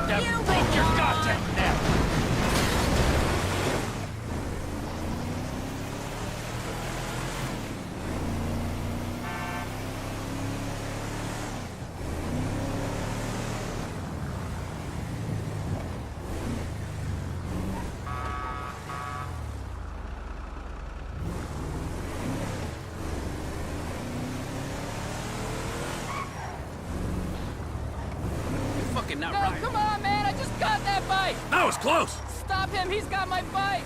That broke your goddamn neck! Not no, right. Come on, man! I just got that bike! That was close! Stop him! He's got my bike!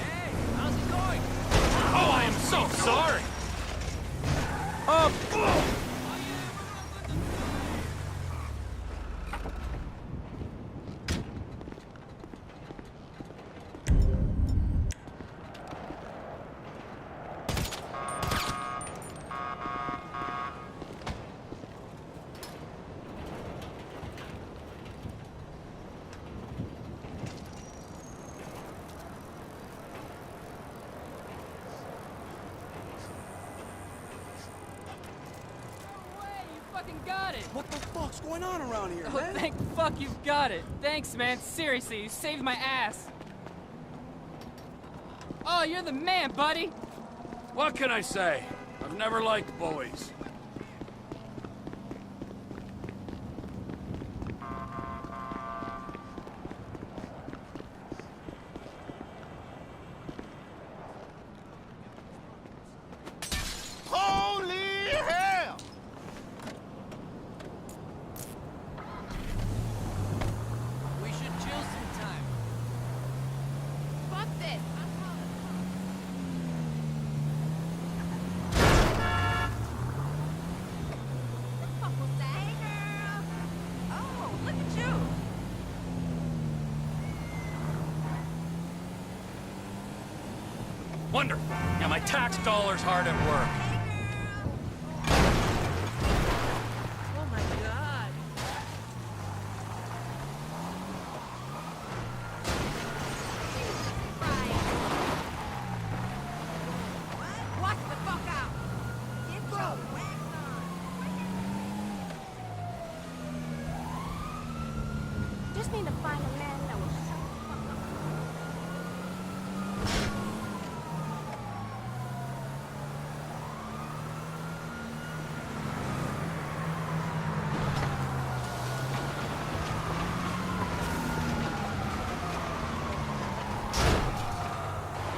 Hey, how's it going? Oh, I am so sorry! Got it! What the fuck's going on around here, Oh, man? thank fuck you've got it. Thanks, man. Seriously, you saved my ass. Oh, you're the man, buddy. What can I say? I've never liked bullies. Holy hell! We should chill sometime. Fuck this! What the fuck was that? Hey, girl! Oh, look at you! Wonder. Yeah, my tax dollar's hard at work. Oh my god! Right. Watch the fuck out! Get your wax on! Just need to find a man that will shut the fuck up.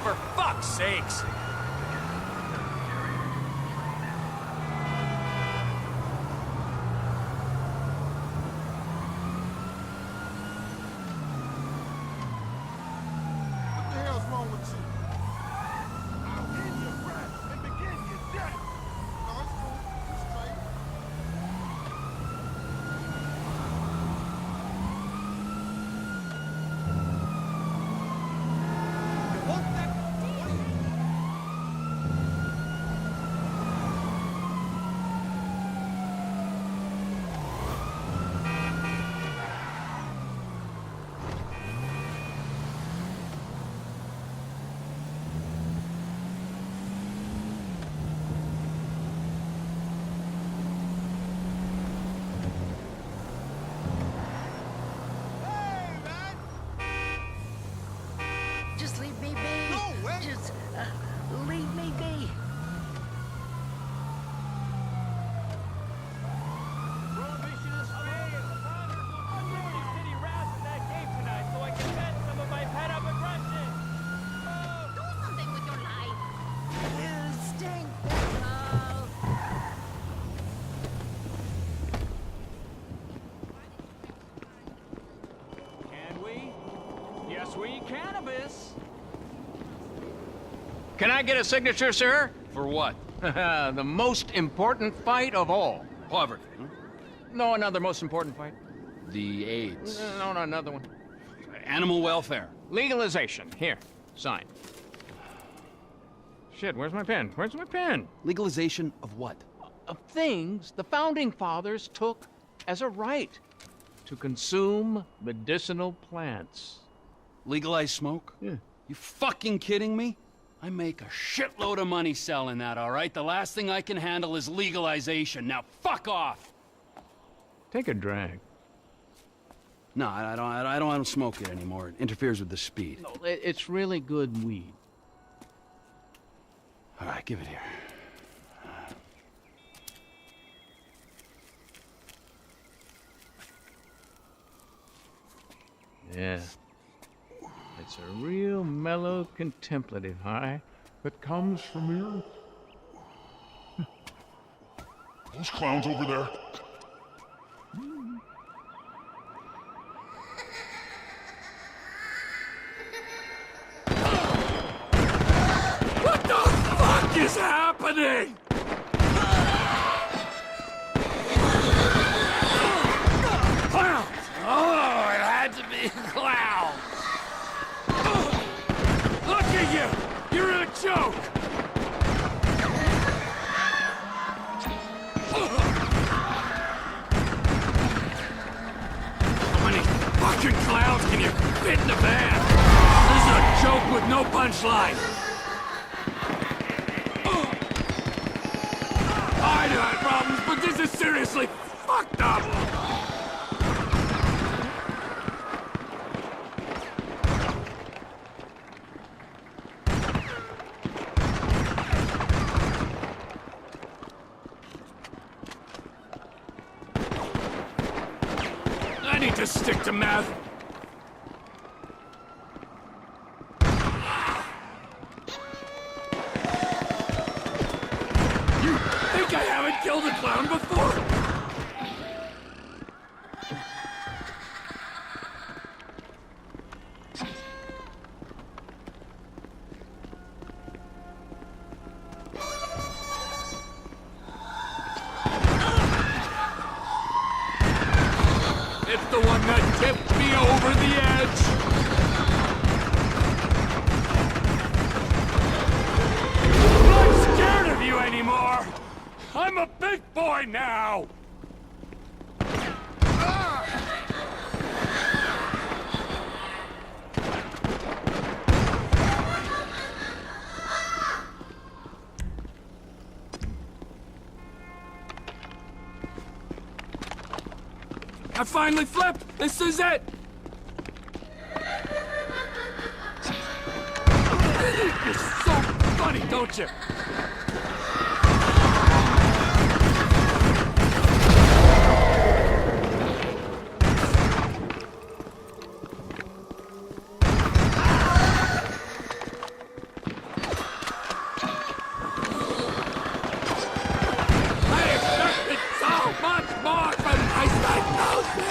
For fuck's sakes! What the hell's wrong with you? I'll end your breath and begin your death. No, it's cool. It's straight. What the? Hey, man! Just leave me be. No way! Just leave me be. Prohibition is free. I'm doing city routes in that game tonight so I can vent some of my pent-up aggression. Do something with your life! You stink, Bill. Can we? Yes, we cannabis. Can I get a signature, sir? For what? The most important fight of all. Poverty, huh? No, another most important fight. The AIDS. No, another one. Animal welfare. Legalization. Here, sign. Shit, where's my pen? Where's my pen? Legalization of what? Of things the founding fathers took as a right to consume medicinal plants. Legalize smoke? Yeah. You fucking kidding me? I make a shitload of money selling that, all right? The last thing I can handle is legalization. Now fuck off! Take a drag. No, I don't smoke it anymore. It interferes with the speed. No, it's really good weed. All right, give it here. Yeah. It's a real mellow, contemplative high that comes from here. Those clowns over there. What the fuck is happening? Clowns! Oh, it had to be clowns! Look at you! You're a joke! How many fucking clowns can you fit in the van? This is a joke with no punchline! I knew I had problems, but this is seriously fucked up! I need to stick to math. You think I haven't killed a clown before? It's the one that tipped me over the edge! I'm not scared of you anymore! I'm a big boy now! I finally flipped! This is it! You're so funny, don't you? I expected so much more from my psychosis!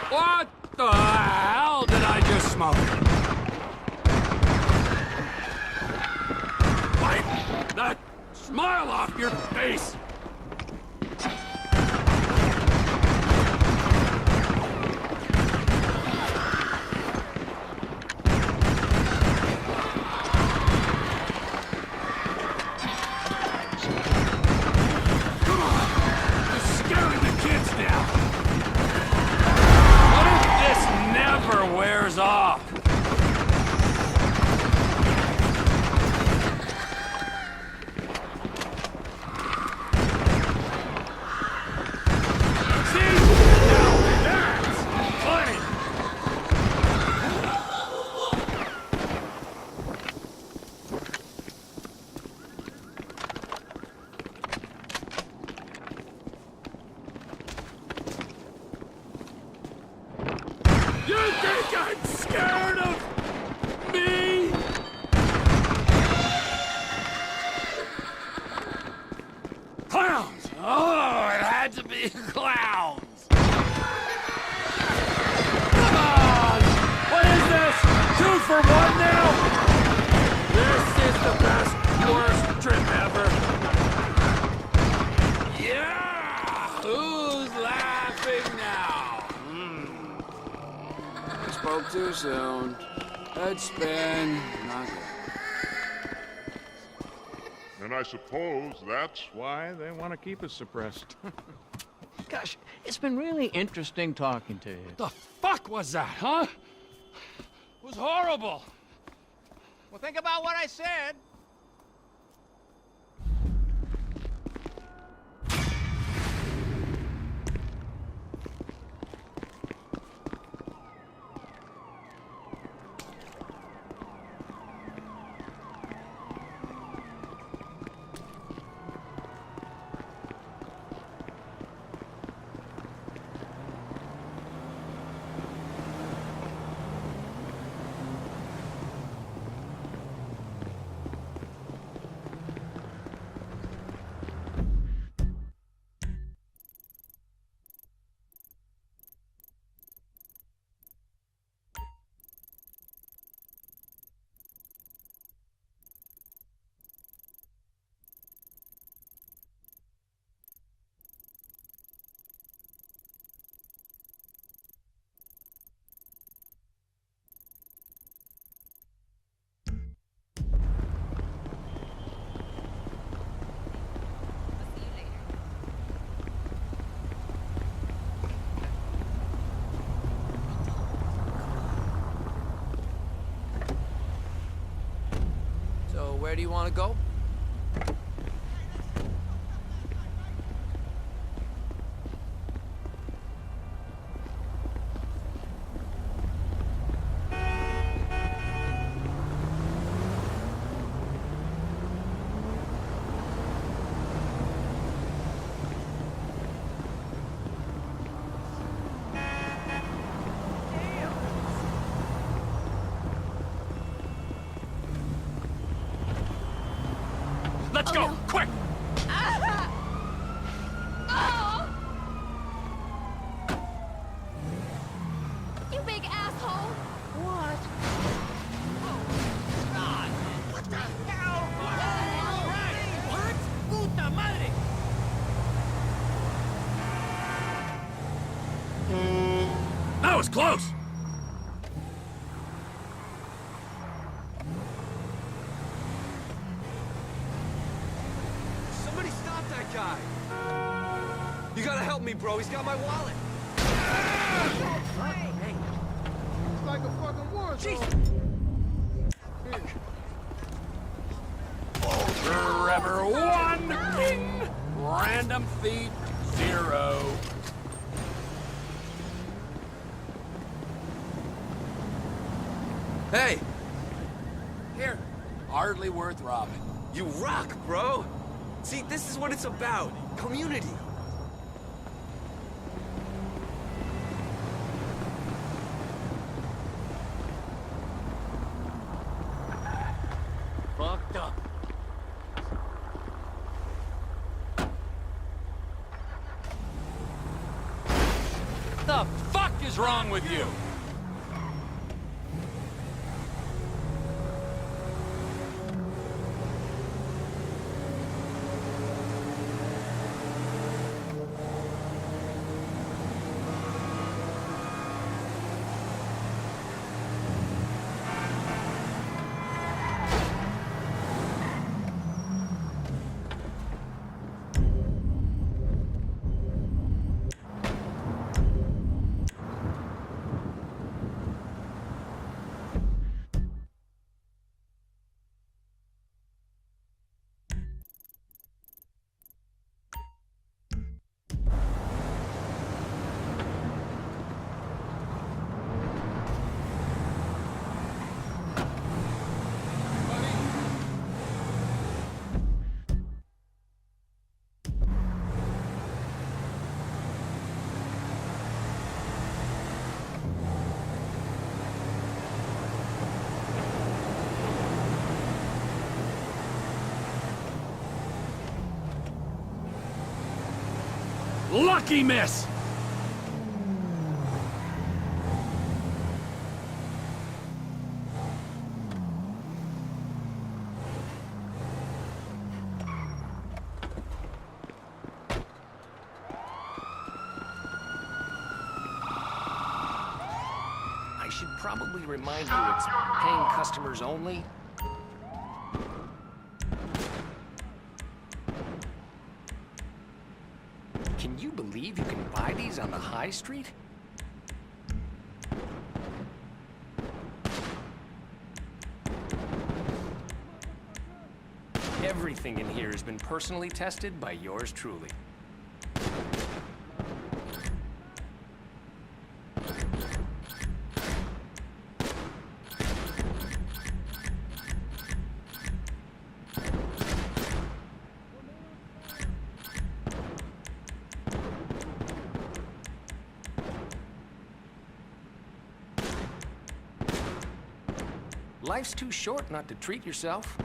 What the hell did I just smoke? Wipe that smile off your face! Come on! You're scaring the kids now! What if this never wears off? See? Now that's funny! You think I'm scared of me? Clowns! Oh, it had to be clowns! Come on! What is this? 2 for 1 now? This is the best, worst trip ever. Yeah! Who's laughing now? I spoke too soon. Head spin. Not good. And I suppose that's Why they want to keep us suppressed. Gosh, it's been really interesting talking to you. The fuck was that, huh? It was horrible. Well, think about what I said. So where do you want to go? Let's go, quick! You big asshole! What? Puta madre! That was close! Somebody stop that guy! You gotta help me, bro. He's got my wallet. Hey, It's like a fucking war zone. Forever one king, random thief 0. Hey, Here, hardly worth robbing. you rock, bro. See, this is what it's about. Community. Fucked up. The fuck is wrong with you? Lucky miss! I should probably remind you it's paying customers only. Can you believe you can These on the high street? Everything in here has been personally tested by yours truly. Life's too short not to treat yourself.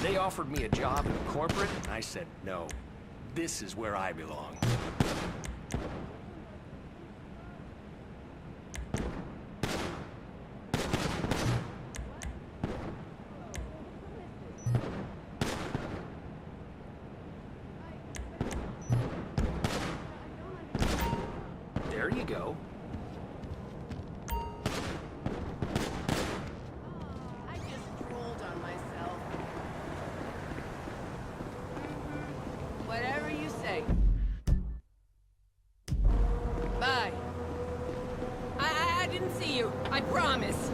They offered me a job in corporate, and I said no. This is where I belong. There you go. I just drooled on myself. Whatever you say. Bye. I didn't see you. I promise.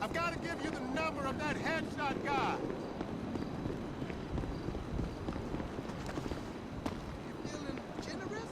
I've got to give you the number of that headshot guy. You feeling generous?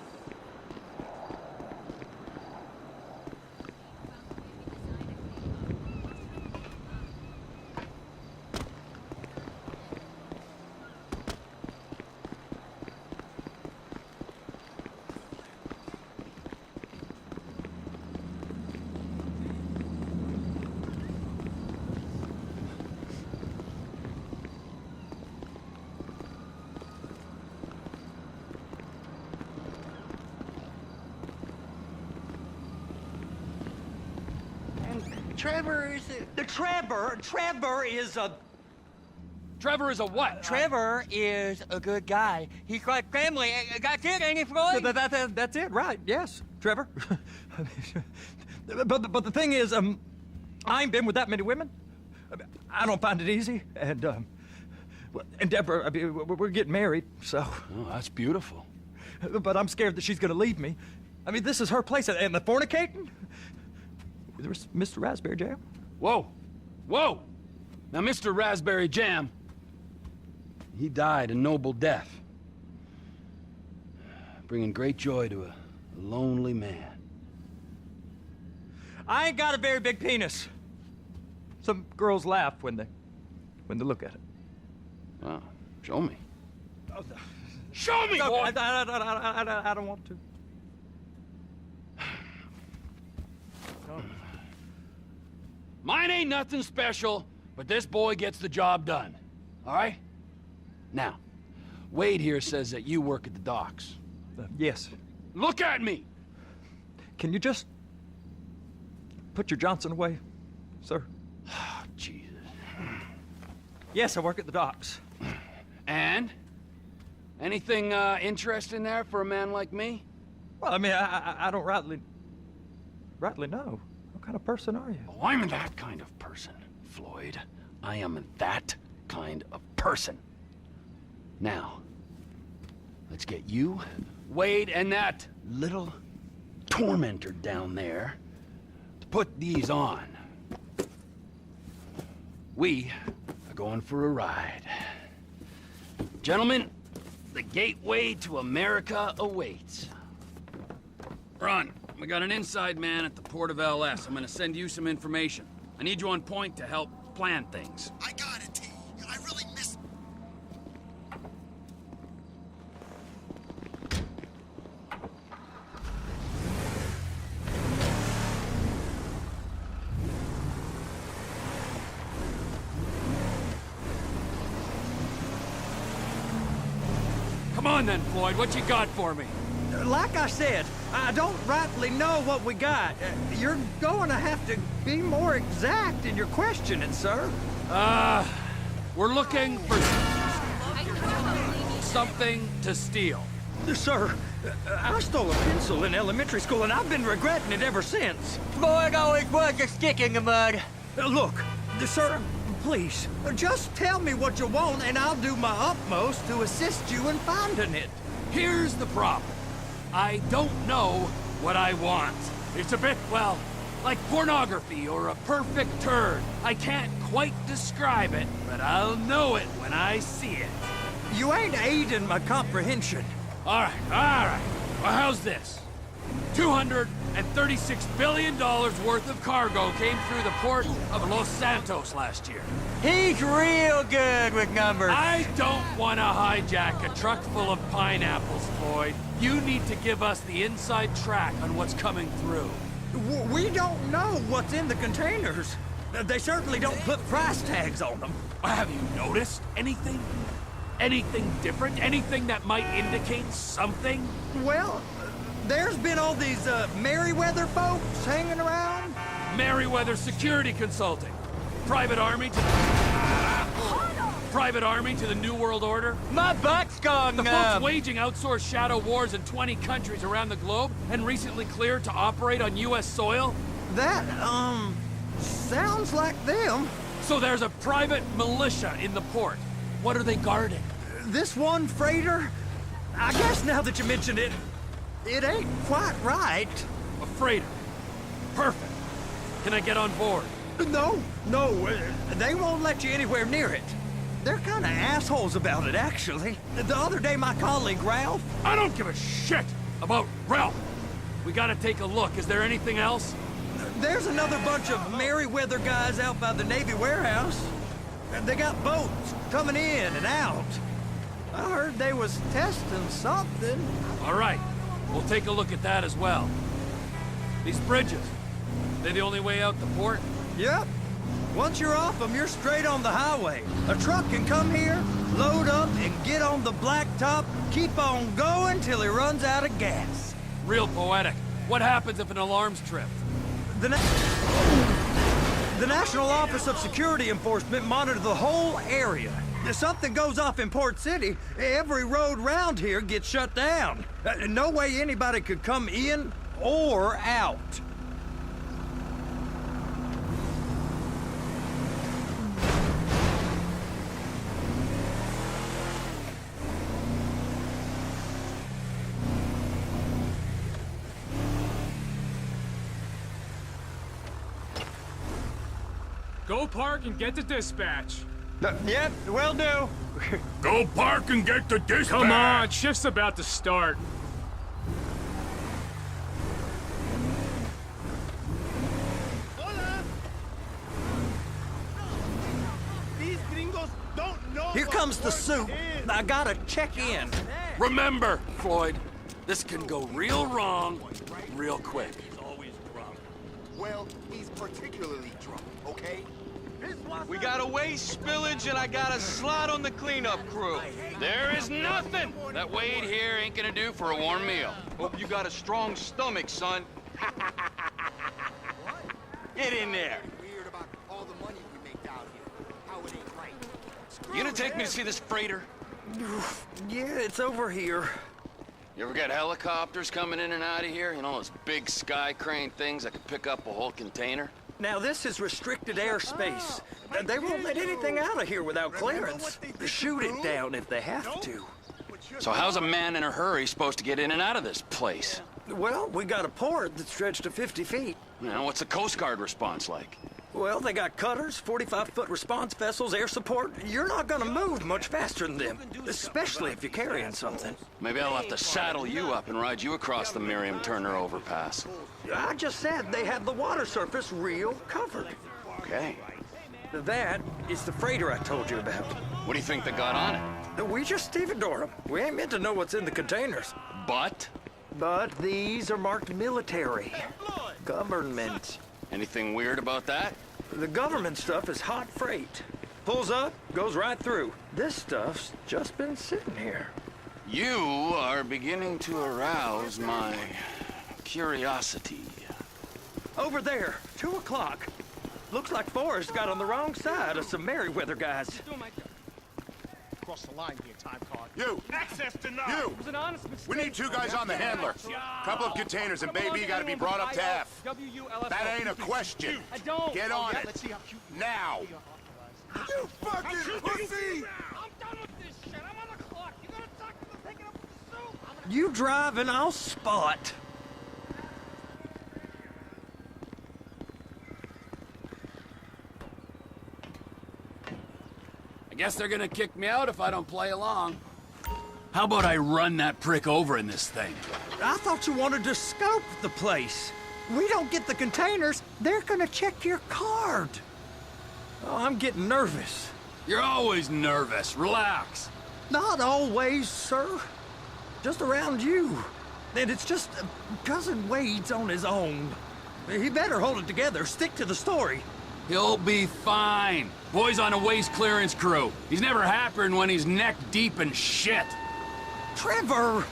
Trevor is a... Trevor is a... Trevor is a what? Trevor is a good guy. He's like family. That's it, ain't it, Floyd? That's it, right? Yes, Trevor. but the thing is, I ain't been with that many women. I don't find it easy, and Deborah, I mean, we're getting married, so. Oh, that's beautiful. But I'm scared that she's gonna leave me. I mean, this is her place, and the fornicating? There's Mr. Raspberry Jam. Whoa, whoa! Now, Mr. Raspberry Jam, he died a noble death, bringing great joy to a lonely man. I ain't got a very big penis. Some girls laugh when they look at it. Wow, show me. Oh, Show me, no, boy! I don't want to. Mine ain't nothing special, but this boy gets the job done. All right? Now, Wade here says that you work at the docks. Yes. Look at me! Can you just put your Johnson away, sir? Oh, Jesus. Yes, I work at the docks. And? Anything interesting there for a man like me? Well, I mean, I don't rightly know. What kind of person are you? Oh, I'm that kind of person, Floyd. I am that kind of person. Now, let's get you, Wade, and that little tormentor down there to put these on. We are going for a ride. Gentlemen, the gateway to America awaits. Ron, we got an inside man at the port of LS. I'm gonna send you some information. I need you on point to help plan things. I got it, T. I really missed. Come on then, Floyd, what you got for me? Like I said, I don't rightly know what we got. You're going to have to be more exact in your questioning, sir. We're looking for something to steal. Sir, I stole a pencil in elementary school, and I've been regretting it ever since. Floyd always was a stick in the mud. Look, sir, please, just tell me what you want, and I'll do my utmost to assist you in finding it. Here's the problem. I don't know what I want. It's a bit, well, like pornography or a perfect turd. I can't quite describe it, but I'll know it when I see it. You ain't aiding my comprehension. All right. Well, how's this? $236 billion worth of cargo came through the port of Los Santos last year. He's real good with numbers. I don't want to hijack a truck full of pineapples, Floyd. You need to give us the inside track on what's coming through. We don't know what's in the containers. They certainly don't put price tags on them. Have you noticed anything? Anything different? Anything that might indicate something? Well, there's been all these Merryweather folks hanging around. Merryweather Security Consulting. Private army to the New World Order. My butt's gone The numb. folks waging outsourced shadow wars in 20 countries around the globe and recently cleared to operate on U.S. soil. That, sounds like them. So there's a private militia in the port. What are they guarding? This one freighter, I guess now that you mention it, it ain't quite right. A freighter. Perfect. Can I get on board? No, they won't let you anywhere near it. They're kind of assholes about it, actually. The other day, my colleague, Ralph... I don't give a shit about Ralph. We gotta take a look. Is there anything else? There's another bunch of Merryweather guys out by the Navy warehouse. They got boats coming in and out. I heard they was testing something. All right. We'll take a look at that as well. These bridges, they the only way out the port? Yep. Once you're off them, you're straight on the highway. A truck can come here, load up, and get on the blacktop, keep on going till he runs out of gas. Real poetic. What happens if an alarm's tripped? The National Office of Security Enforcement monitor the whole area. If something goes off in Port City, every road round here gets shut down. No way anybody could come in or out. Go park and get the dispatch. Yep, will do. Go park and get the dispatch! Come on, shift's about to start. These gringos don't know. Here what comes the work soup. is. I gotta check in. Remember, Floyd, this can go real wrong real quick. He's always drunk. Well, he's particularly drunk, okay? We got a waste spillage and I got a slot on the cleanup crew. There is nothing that Wade here ain't gonna do for a warm meal. Hope you got a strong stomach, son. Get in there. Weird about all the money we make out here. How it ain't right. You gonna take me to see this freighter? Yeah, it's over here. You ever got helicopters coming in and out of here? You know, those big sky crane things that could pick up a whole container? Now, this is restricted airspace. They won't let anything out of here without clearance. Shoot it down if they have to. So how's a man in a hurry supposed to get in and out of this place? Well, we got a port that's stretched to 50 feet. You know, what's the Coast Guard response like? Well, they got cutters, 45-foot response vessels, air support. You're not gonna move much faster than them, especially if you're carrying something. Maybe I'll have to saddle you up and ride you across the Miriam Turner overpass. I just said they had the water surface real covered. Okay. That is the freighter I told you about. What do you think they got on it? We just stevedore them. We ain't meant to know what's in the containers. But? But these are marked military. Government. Anything weird about that? The government stuff is hot freight. Pulls up, goes right through. This stuff's just been sitting here. You are beginning to arouse my curiosity. Over there, 2 o'clock. Looks like Forrest got on the wrong side of some Merryweather guys. Cross the line here, time card. You! Access denied. You! It was an honest mistake. We need 2 guys on the handler. Couple of containers and baby gotta be brought up to F. That ain't a question. I don't. Get on it. Let's see how cute. Now! You fucking pussy! I'm done with this shit. I'm on the clock. You gotta talk to them picking up with the soup. You drive and I'll spot. I guess they're gonna kick me out if I don't play along. How about I run that prick over in this thing? I thought you wanted to scope the place. We don't get the containers, they're gonna check your card. Oh, I'm getting nervous. You're always nervous. Relax. Not always, sir. Just around you. And it's just Cousin Wade's on his own. He better hold it together, stick to the story. He'll be fine. Boy's on a waste clearance crew. He's never happier than when he's neck deep in shit. Trevor!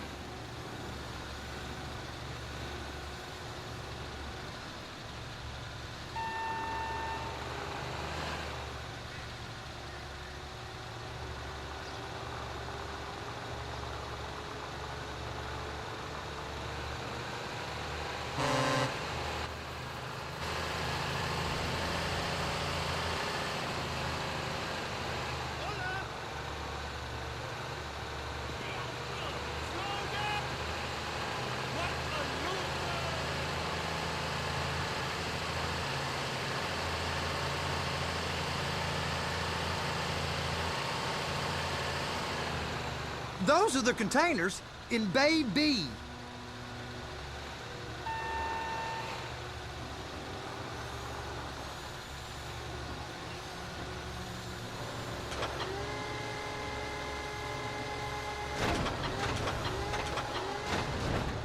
Those are the containers in Bay B.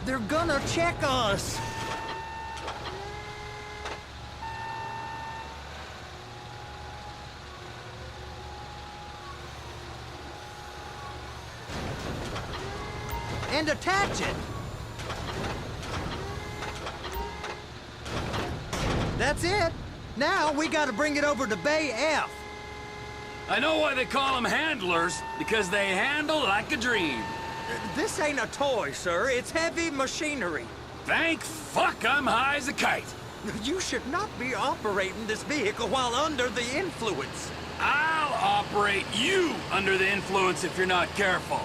They're gonna check us. And attach it. That's it. Now we gotta bring it over to Bay F. I know why they call them handlers, because they handle like a dream. This ain't a toy, sir. It's heavy machinery. Thank fuck I'm high as a kite. You should not be operating this vehicle while under the influence. I'll operate you under the influence if you're not careful.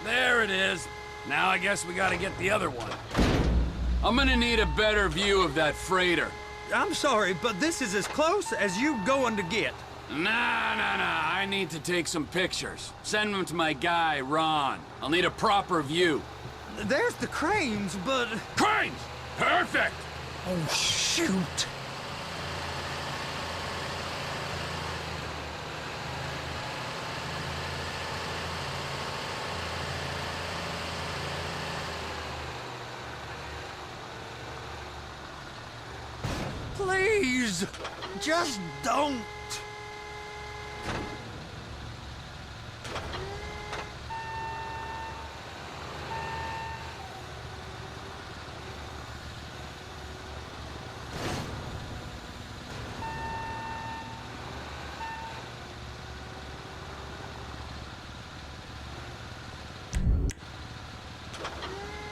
There it is. Now I guess we gotta get the other one. I'm gonna need a better view of that freighter. I'm sorry, but this is as close as you going to get. Nah. I need to take some pictures. Send them to my guy, Ron. I'll need a proper view. There's the cranes, but... Cranes! Perfect! Oh, shoot! Please, just don't.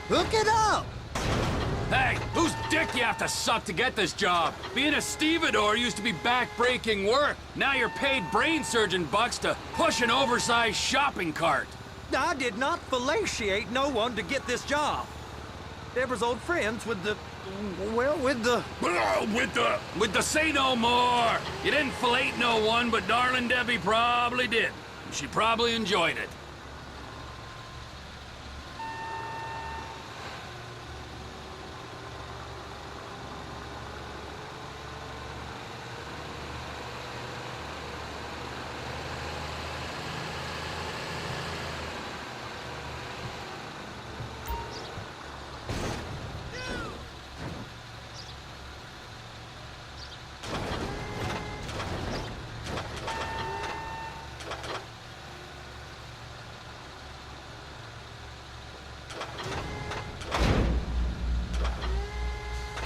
Hook it up! Hey, whose dick you have to suck to get this job? Being a stevedore used to be back-breaking work. Now you're paid brain surgeon bucks to push an oversized shopping cart. I did not fellatiate no one to get this job. Deborah's old friends with the... well, with the... With the say no more. You didn't fillet no one, but darling Debbie probably did. She probably enjoyed it.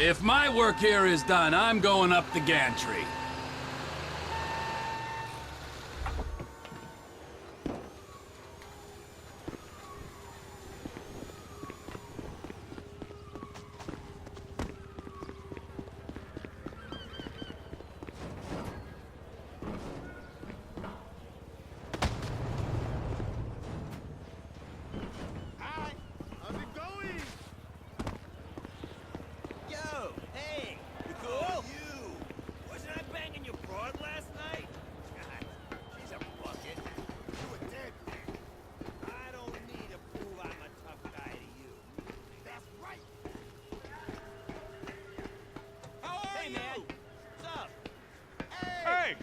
If my work here is done, I'm going up the gantry. Hi, how's it going? Yo, hey, you cool? You. Wasn't I banging your broad last night? God, she's a bucket. You a dead man. I don't need to prove I'm a tough guy to you. That's right. How are you? Man. What's up? Hey!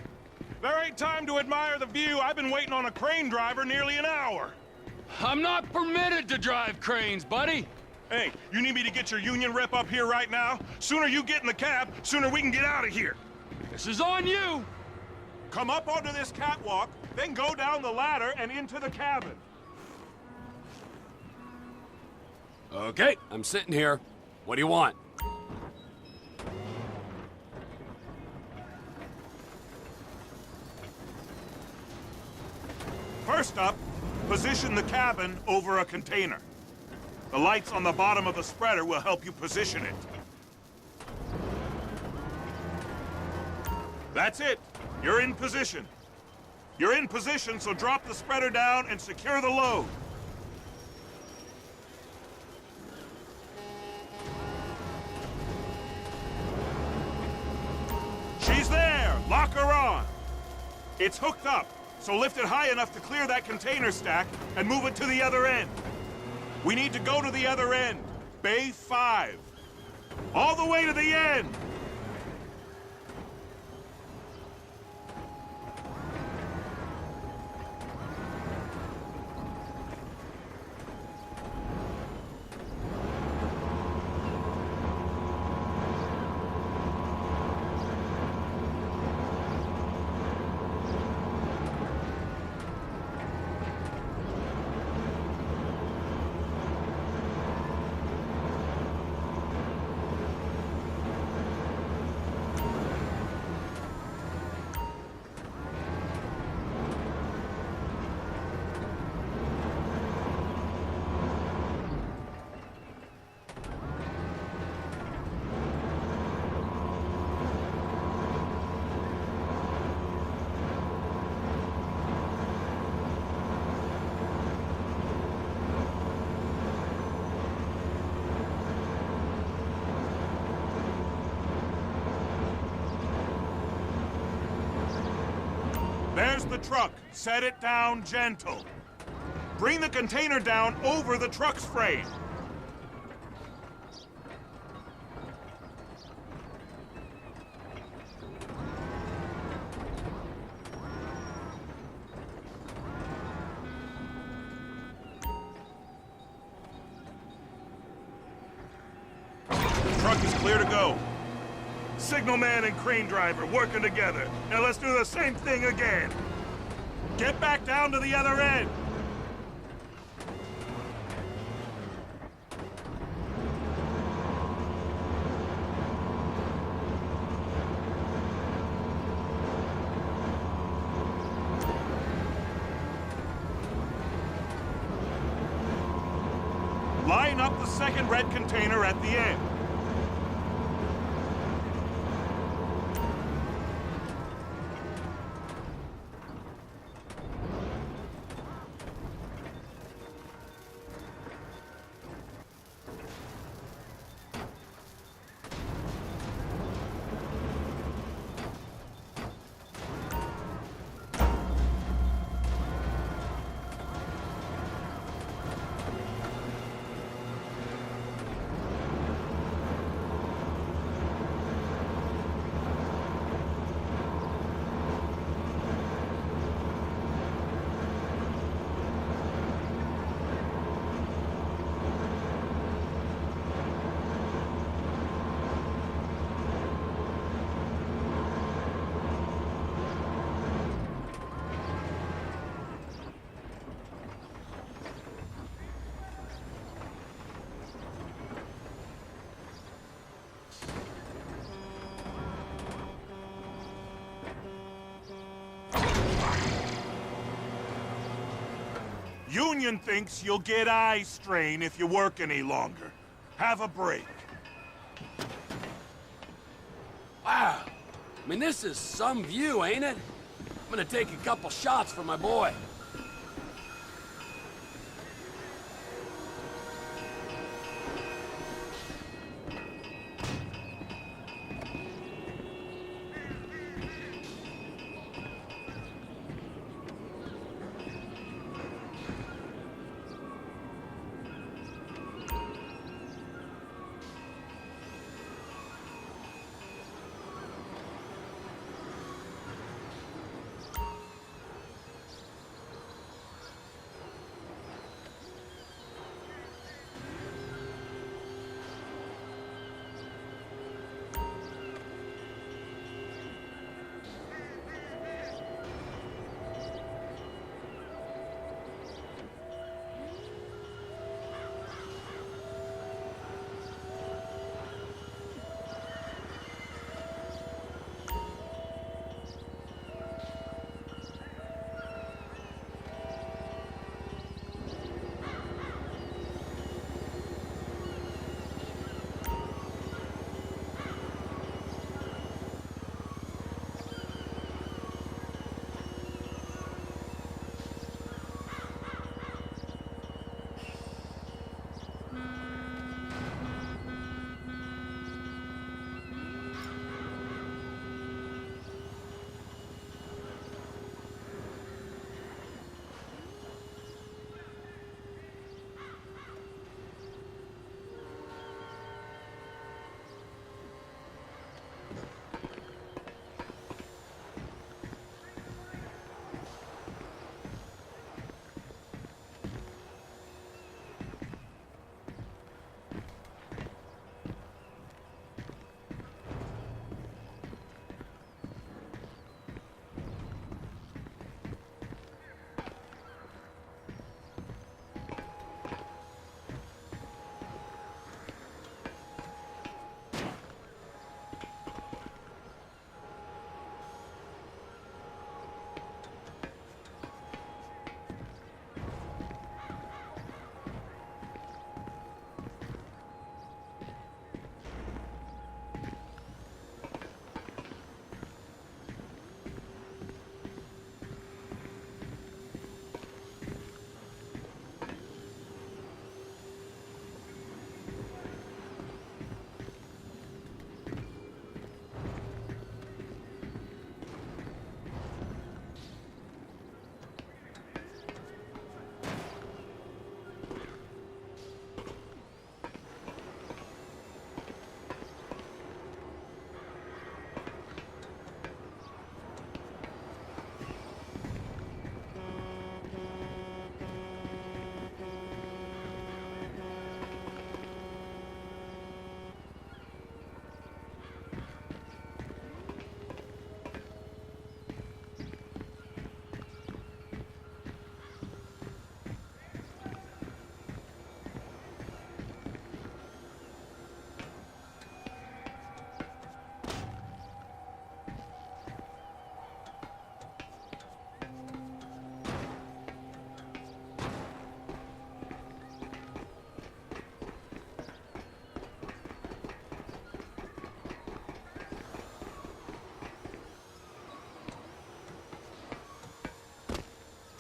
There ain't time to admire the view. I've been waiting on a crane driver nearly an hour. I'm not permitted to drive cranes, buddy. Hey, you need me to get your union rep up here right now? Sooner you get in the cab, sooner we can get out of here. This is on you. Come up onto this catwalk, then go down the ladder and into the cabin. Okay, I'm sitting here. What do you want? First up, position the cabin over a container. The lights on the bottom of the spreader will help you position it. That's it. You're in position. You're in position, so drop the spreader down and secure the load. She's there! Lock her on! It's hooked up, so lift it high enough to clear that container stack and move it to the other end. We need to go to the other end. Bay 5. All the way to the end! There's the truck. Set it down gentle. Bring the container down over the truck's frame. The truck is clear to go. Signalman and crane driver working together. Now let's do the same thing again. Get back down to the other end. Line up the second red container at the end. Union thinks you'll get eye strain if you work any longer. Have a break. Wow. I mean, this is some view, ain't it? I'm gonna take a couple shots for my boy.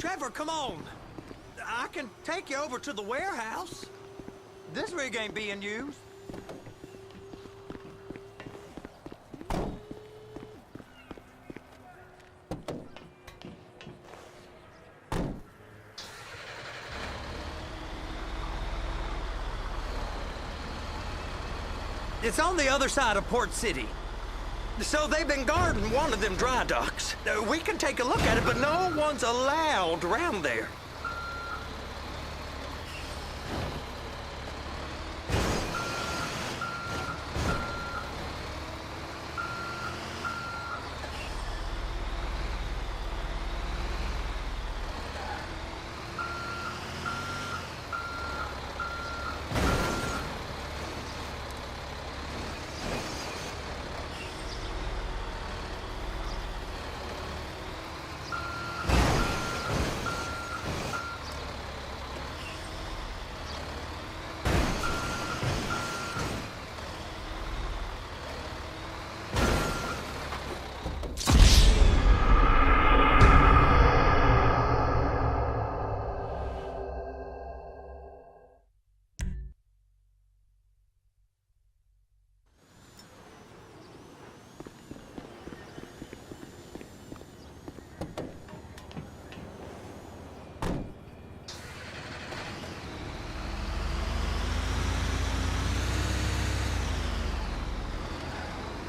Trevor, come on. I can take you over to the warehouse. This rig ain't being used. It's on the other side of Port City. So they've been guarding one of them dry docks. We can take a look at it, but no one's allowed around there.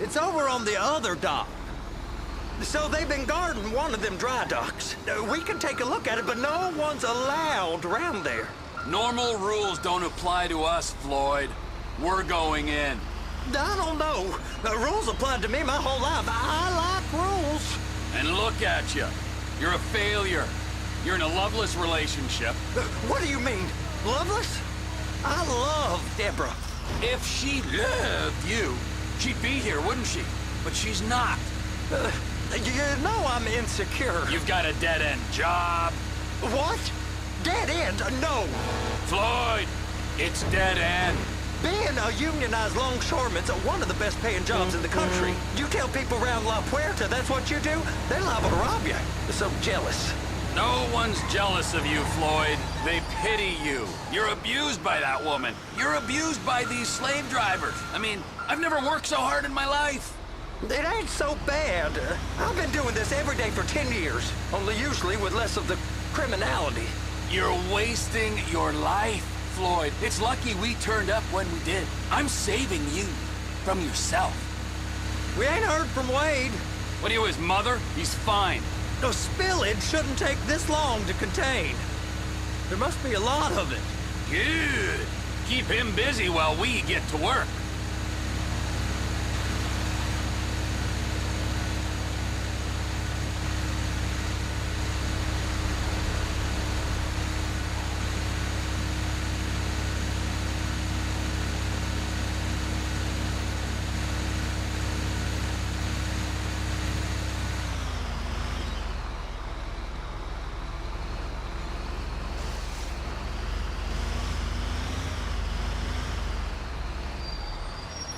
It's over on the other dock. So they've been guarding one of them dry docks. We can take a look at it, but no one's allowed around there. Normal rules don't apply to us, Floyd. We're going in. I don't know. Rules applied to me my whole life. I like rules. And look at you. You're a failure. You're in a loveless relationship. What do you mean? Loveless? I love Deborah. If she loved you, she'd be here, wouldn't she? But she's not. You know I'm insecure. You've got a dead-end job. What? Dead end? No. Floyd, it's dead end. Being a unionized longshoreman's one of the best paying jobs in the country. You tell people around La Puerta that's what you do, they're liable to rob you. They're so jealous. No one's jealous of you, Floyd. They pity you. You're abused by that woman. You're abused by these slave drivers. I mean, I've never worked so hard in my life. It ain't so bad. I've been doing this every day for 10 years, only usually with less of the criminality. You're wasting your life, Floyd. It's lucky we turned up when we did. I'm saving you from yourself. We ain't heard from Wade. What are you, his mother? He's fine. No, spillage shouldn't take this long to contain. There must be a lot of it. Good. Keep him busy while we get to work.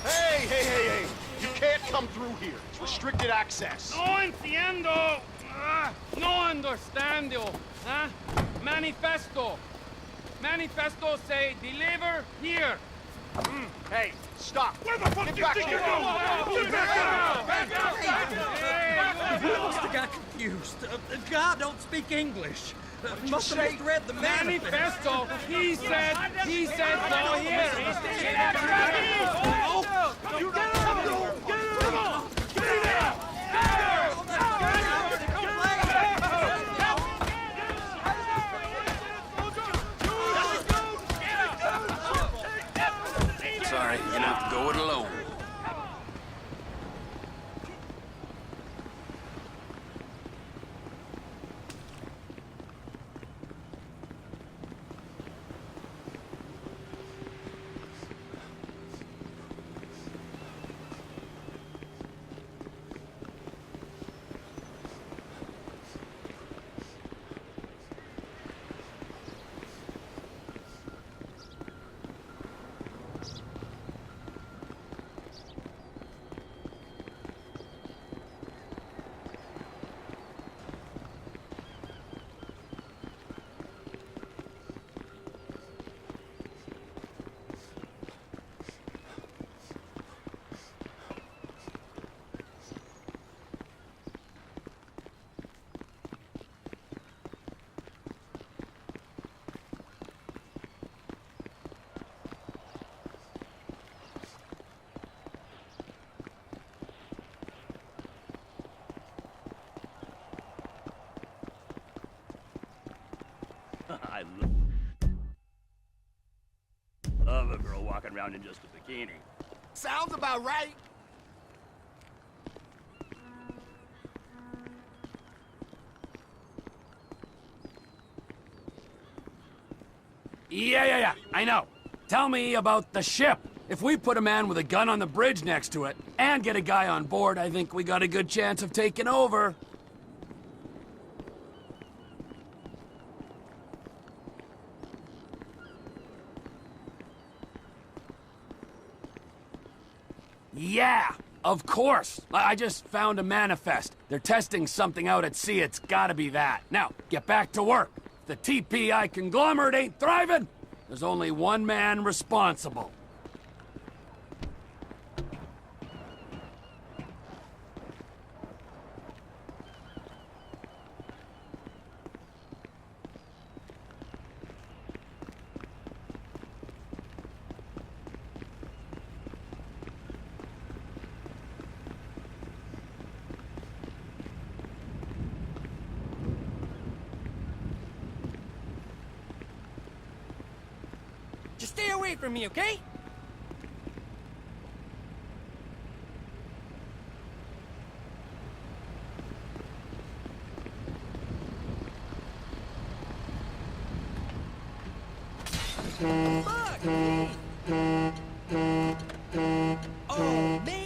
Hey! You can't come through here. It's restricted access. No entiendo. No understando. Huh? Manifesto. Manifesto say deliver here. Hey, stop. Where the fuck Get do you back think here. you're going? I must have got confused. God don't speak English. Must have misread the Manifesto. He said go here. Sorry, you're gonna have to go it alone. I love a girl walking around in just a bikini. Sounds about right. Yeah, I know. Tell me about the ship. If we put a man with a gun on the bridge next to it and get a guy on board, I think we got a good chance of taking over. Yeah, of course. I just found a manifest. They're testing something out at sea. It's gotta be that. Now, get back to work. If the TPI conglomerate ain't thriving, there's only one man responsible. Just stay away from me, okay? Fuck me! Oh, man!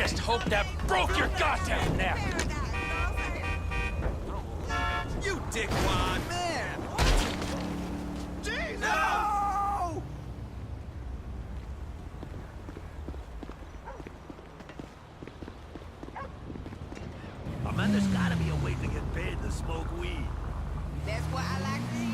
just hope that broke your goddamn neck. You dickwad, man! Jesus! No! Oh, man, there's gotta be a way to get paid to smoke weed. That's what I like to hear.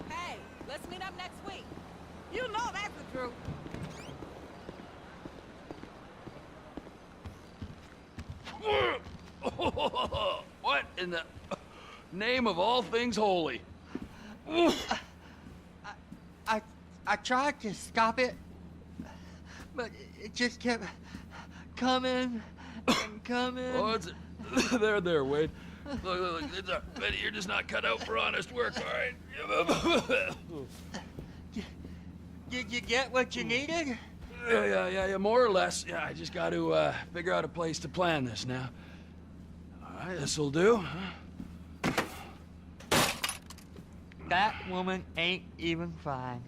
Hey, let's meet up next week. You know that's the truth. What in the name of all things holy? I tried to stop it, but it just kept coming and coming. Oh, it's there, Wade. Look, Betty, you're just not cut out for honest work, all right? Did you get what you needed? Yeah, more or less. Yeah, I just got to figure out a place to plan this now. All right, this'll do. That woman ain't even fine.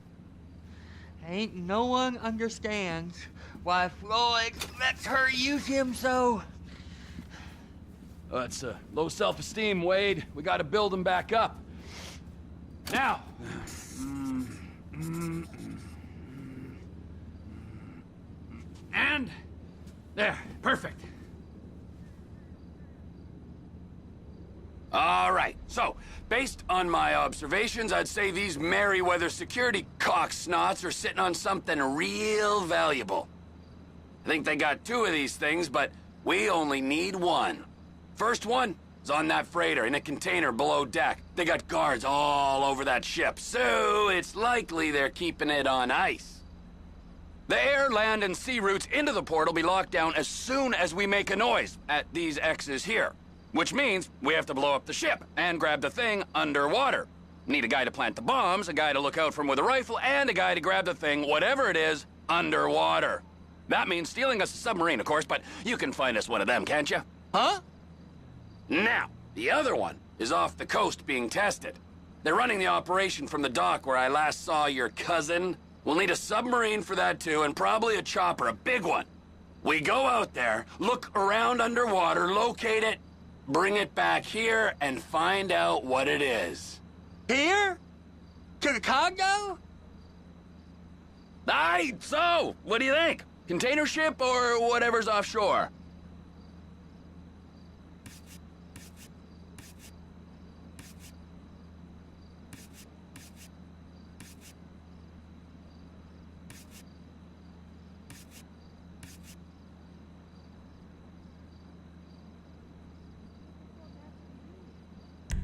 Ain't no one understands why Floyd lets her use him so. That's low self-esteem, Wade. We got to build him back up. Now. And there, perfect. All right, so, based on my observations, I'd say these Merryweather security cocksnots are sitting on something real valuable. I think they got 2 of these things, but we only need 1. First one is on that freighter in a container below deck. They got guards all over that ship, so it's likely they're keeping it on ice. The air, land, and sea routes into the port will be locked down as soon as we make a noise at these X's here. Which means we have to blow up the ship and grab the thing underwater. Need a guy to plant the bombs, a guy to look out for 'em with a rifle, and a guy to grab the thing, whatever it is, underwater. That means stealing us a submarine, of course, but you can find us one of them, can't you? Huh? Now, the other one is off the coast being tested. They're running the operation from the dock where I last saw your cousin. We'll need a submarine for that too, and probably a chopper, a big one. We go out there, look around underwater, locate it, bring it back here, and find out what it is. Here? To the Congo? Aye, so, what do you think? Container ship or whatever's offshore?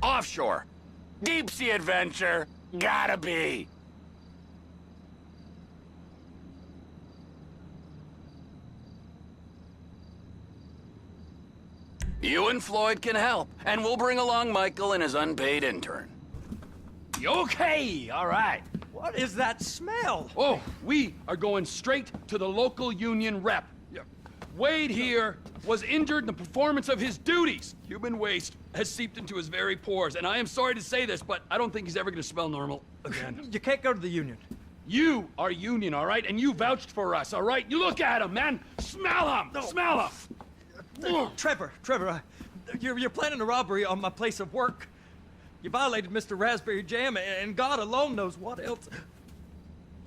Offshore. Deep sea adventure. Gotta be. You and Floyd can help, and we'll bring along Michael and his unpaid intern. Okay, all right. What is that smell? Oh, we are going straight to the local union rep. Wade here was injured in the performance of his duties. Human waste has seeped into his very pores, and I am sorry to say this, but I don't think he's ever going to smell normal again. You can't go to the union. You are union, all right? And you vouched for us, all right? You look at him, man. Smell him. No. Smell him. Trevor, you're planning a robbery on my place of work. You violated Mr. Raspberry Jam, and God alone knows what else.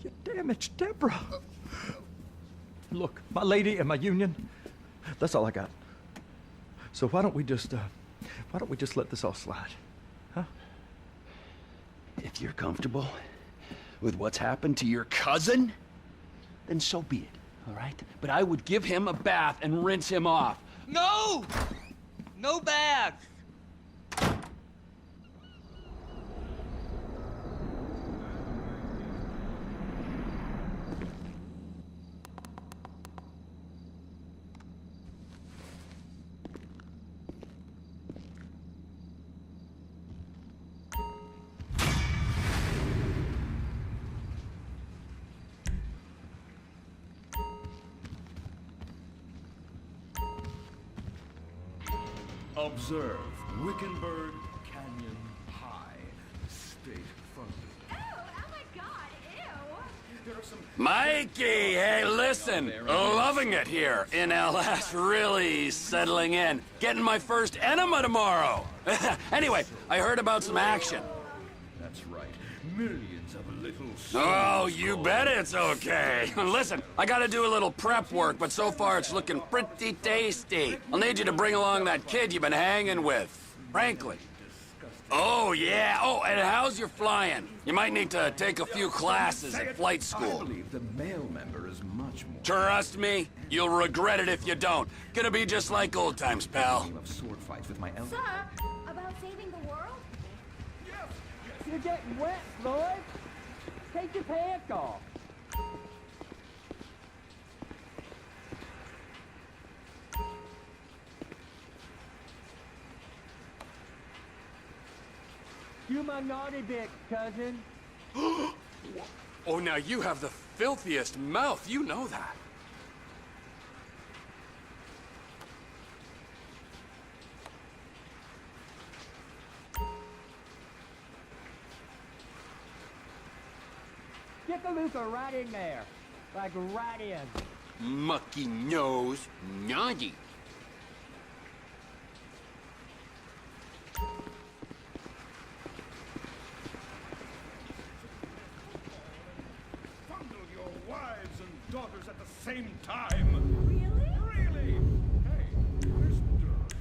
You damaged Deborah. Look, my lady and my union, that's all I got. So why don't we just let this all slide, huh? If you're comfortable with what's happened to your cousin, then so be it, all right? But I would give him a bath and rinse him off. No! No baths! Observe Wickenburg Canyon High. State funded. Oh my god, ew. There are some... Mikey, hey, listen. Loving it here in LS. Really settling in. Getting my first enema tomorrow. Anyway, I heard about some action. That's right. Millions of little Oh, you bet it's okay. Listen, I gotta do a little prep work, but so far it's looking pretty tasty. I'll need you to bring along that kid you've been hanging with, Franklin. Oh, yeah. Oh, and how's your flying? You might need to take a few classes at flight I school. believe the male member is much more... Trust me, you'll regret it if you don't. Gonna be just like old times, pal. of sword fights with my Sir, about saving the world? You're getting wet, Floyd. Take your pants off. You my naughty bitch, cousin. Oh, now you have the filthiest mouth. You know that. Stick a Luca right in there. Like right in. Mucky nose. Naughty. Fondle your wives and daughters at the same time. Really? Really? Hey, where's Dirk?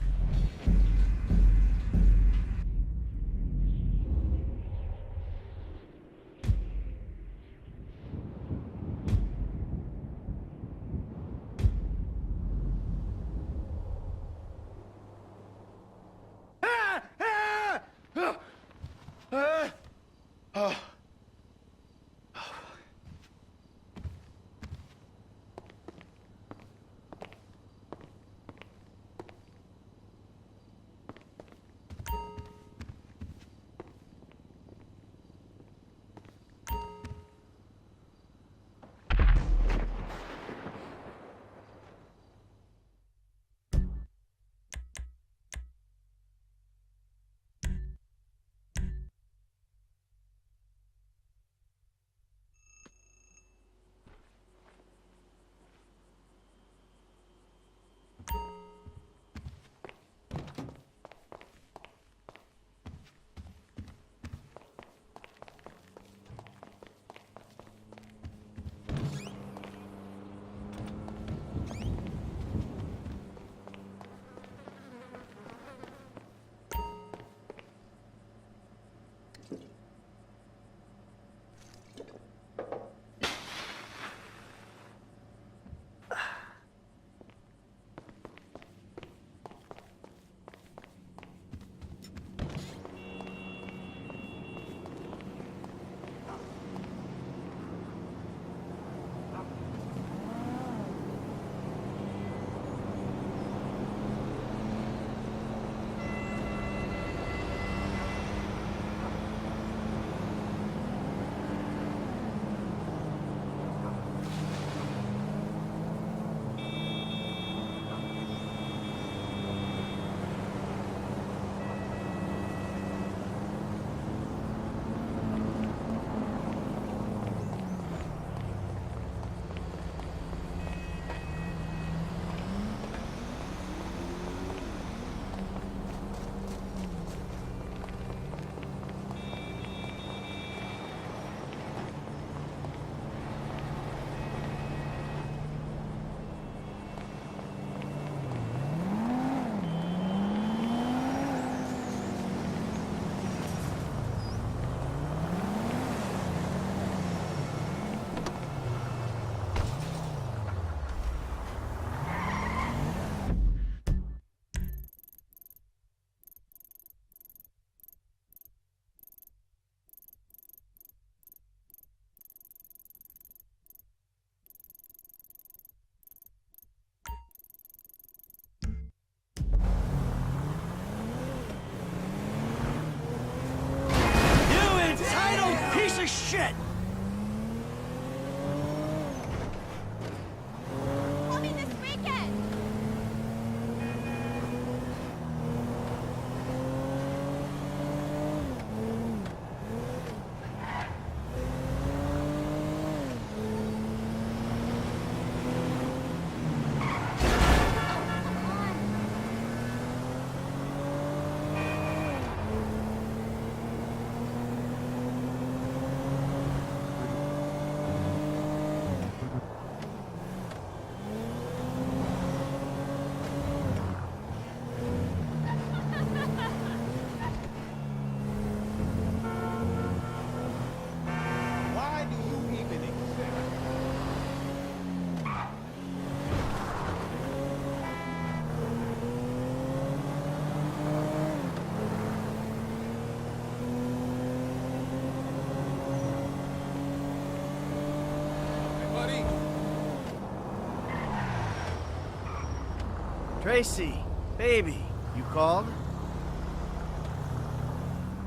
Tracy, baby, you called?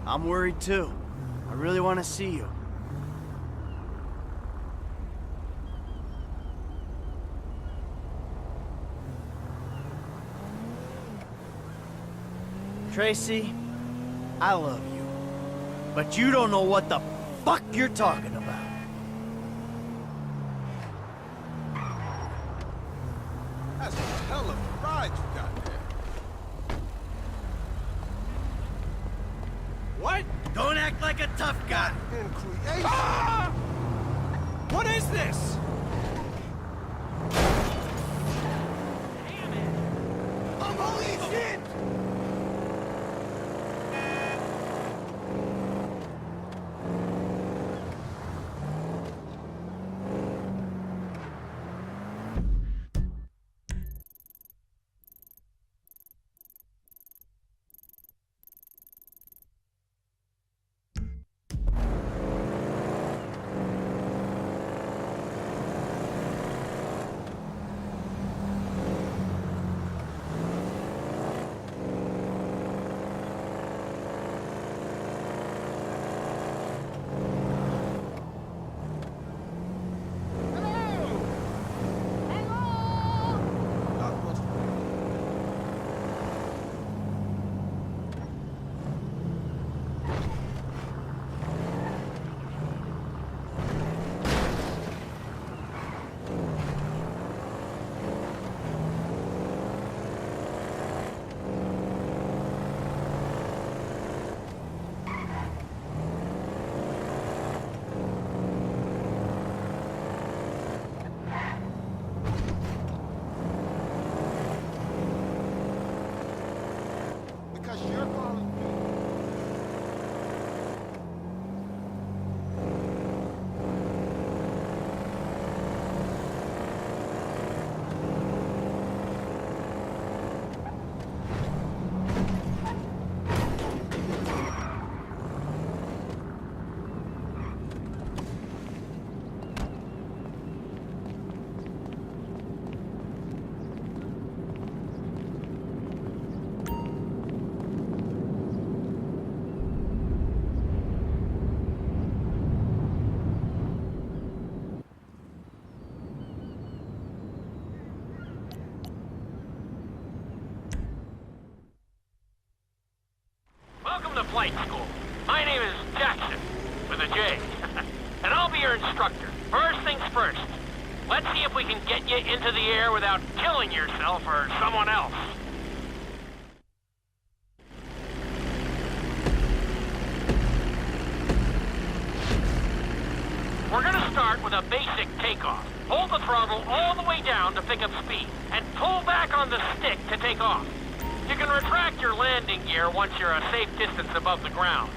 I'm worried too. I really want to see you. Tracy, I love you. But you don't know what the fuck you're talking about. That's a hell of a ride you got there. What? Don't act like a tough guy. In creation. Ah! What is this? Holy shit! Because you're calling me. Welcome to flight school. My name is Jackson, with a J. And I'll be your instructor. First things first. Let's see if we can get you into the air without killing yourself or someone else. We're gonna start with a basic takeoff. Hold the throttle all the way down to pick up speed, and pull back on the stick to take off. You can retract your landing gear once you're a safe distance above the ground.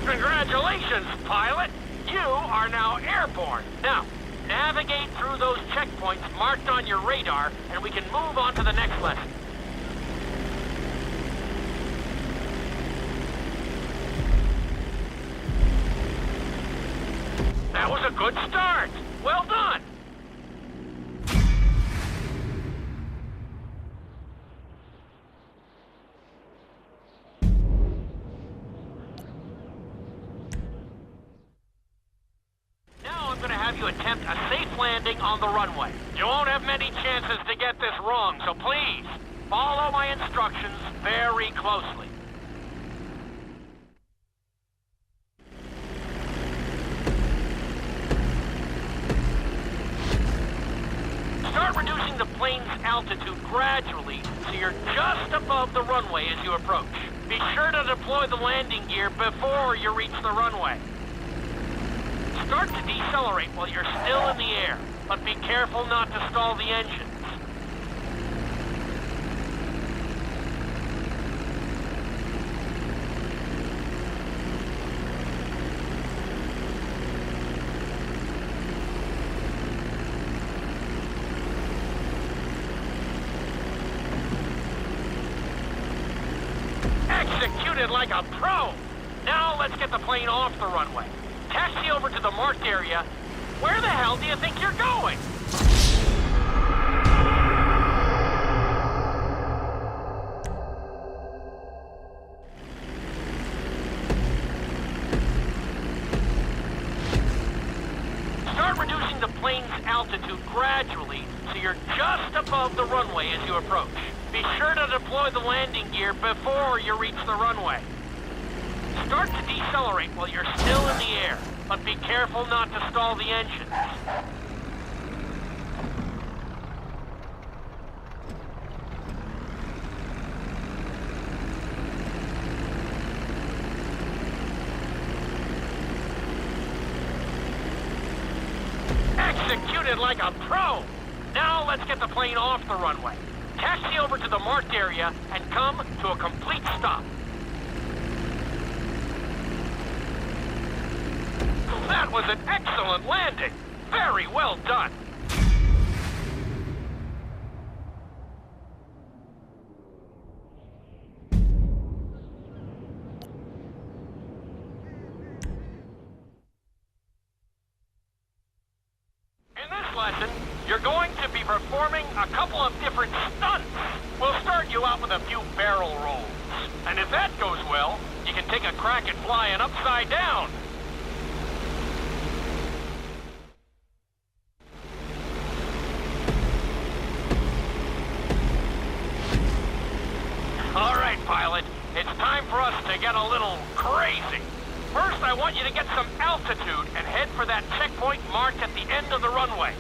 Congratulations, pilot! You are now airborne. Now, navigate through those checkpoints marked on your radar, and we can move on to the next lesson. That was a good start. Well done. Now I'm going to have you attempt a safe landing on the runway. You won't have many chances to get this wrong, so please, follow my instructions very closely. Start reducing the plane's altitude gradually so you're just above the runway as you approach. Be sure to deploy the landing gear before you reach the runway. Start to decelerate while you're still in the air, but be careful not to stall the engines. Executed like a pro! Now let's get the plane off the runway. Taxi over to the marked area Where the hell do you think you're going? Start reducing the plane's altitude gradually so you're just above the runway as you approach. Be sure to deploy the landing gear before you reach the runway. Start to decelerate while you're still in the air, but be careful not to stall the engines. Executed like a pro! Now let's get the plane off the runway. Taxi over to the marked area and come to a complete stop. That was an excellent landing. Very well done. In this lesson, you're going to be performing a couple of different stunts. We'll start you out with a few barrel rolls. And if that goes well, you can take a crack at flying upside down. All right, pilot. It's time for us to get a little crazy. First, I want you to get some altitude and head for that checkpoint marked at the end of the runway.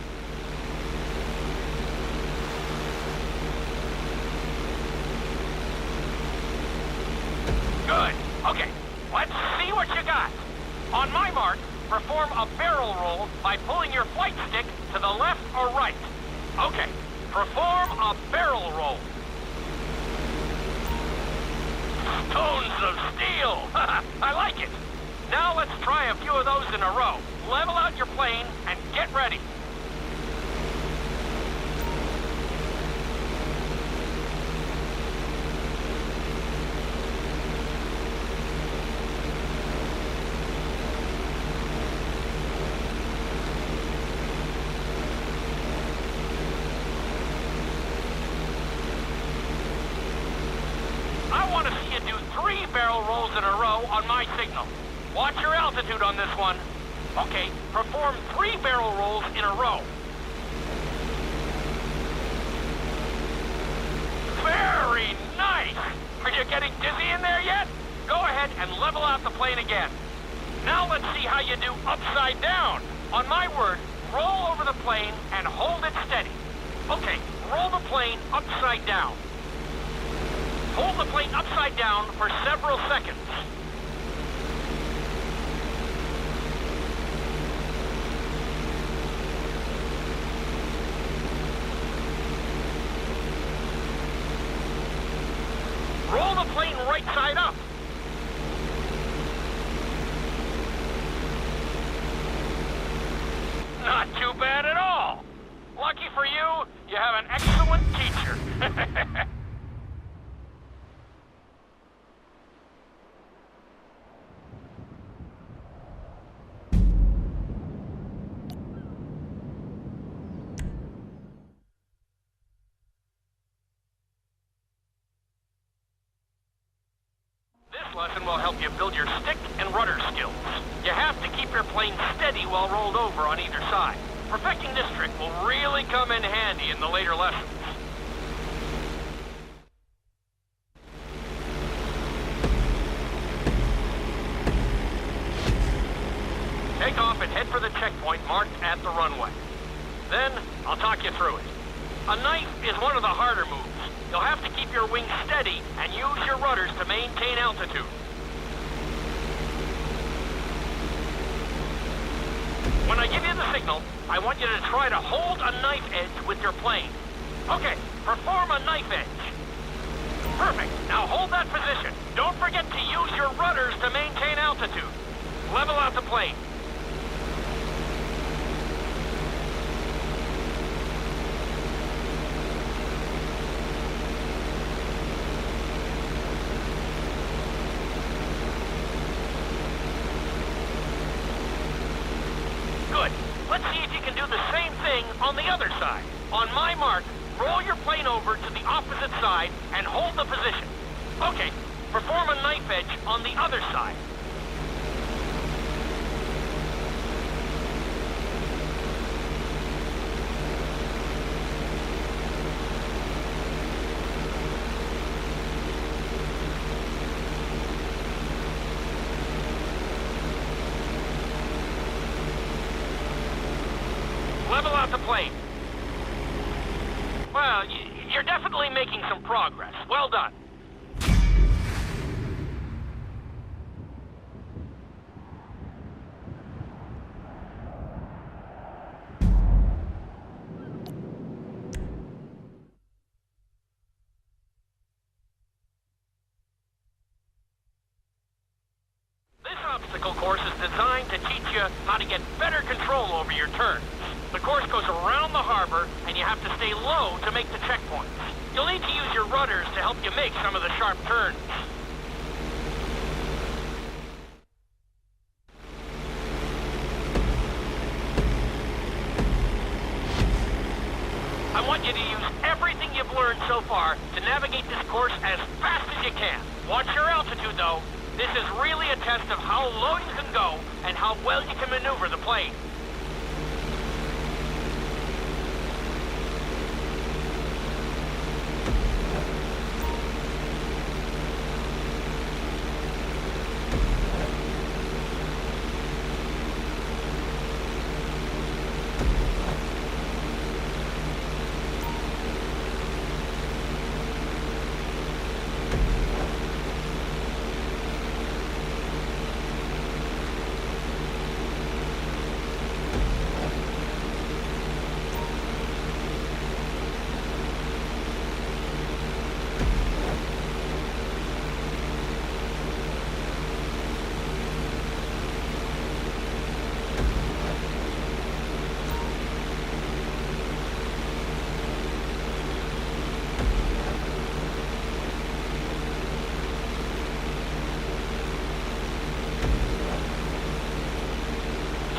Good. Okay, let's see what you got. On my mark, perform a barrel roll by pulling your flight stick to the left or right. Okay, perform a barrel roll. Stones of steel! I like it! Now let's try a few of those in a row. Level out your plane and get ready. I want to see you do 3 barrel rolls in a row on my signal. Watch your altitude on this one. Okay, perform 3 barrel rolls in a row. Very nice! Are you getting dizzy in there yet? Go ahead and level out the plane again. Now let's see how you do upside down. On my word, roll over the plane and hold it steady. Okay, roll the plane upside down. Hold the plane upside down for several seconds. Roll the plane right side up. Not too bad at all. Lucky for you, you have an excellent teacher. This lesson will help you build your stick and rudder skills. You have to keep your plane steady while rolled over on either side. Perfecting this trick will really come in handy in the later lessons. Take off and head for the checkpoint marked at the runway. Then, I'll talk you through it. A knife is one of the harder moves. You'll have to keep your wings steady and use your rudders to maintain altitude. When I give you the signal, I want you to try to hold a knife edge with your plane. Okay, perform a knife edge. Perfect. Now hold that position. Don't forget to use your rudders to maintain altitude. Level out the plane. Good. Let's see do the same thing on the other side. On my mark, roll your plane over to the opposite side and hold the position. Okay, perform a knife edge on the other side. Level out the plane. Well, you're definitely making some progress. Well done. This obstacle course is designed to teach you how to get better control over your turns. The course goes around the harbor, and you have to stay low to make the checkpoints. You'll need to use your rudders to help you make some of the sharp turns. I want you to use everything you've learned so far to navigate this course as fast as you can. Watch your altitude, though. This is really a test of how low you can go and how well you can maneuver the plane.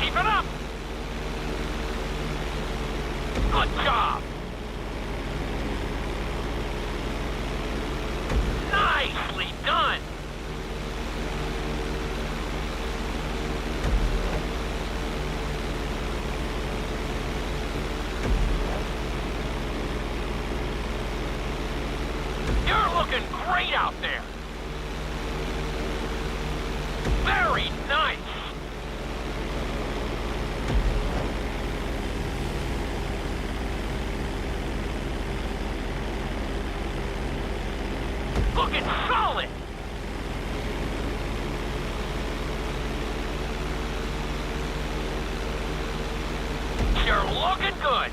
Keep it up! Good job! Nicely done! You're looking great out there! Very nice! Looking solid! You're looking good!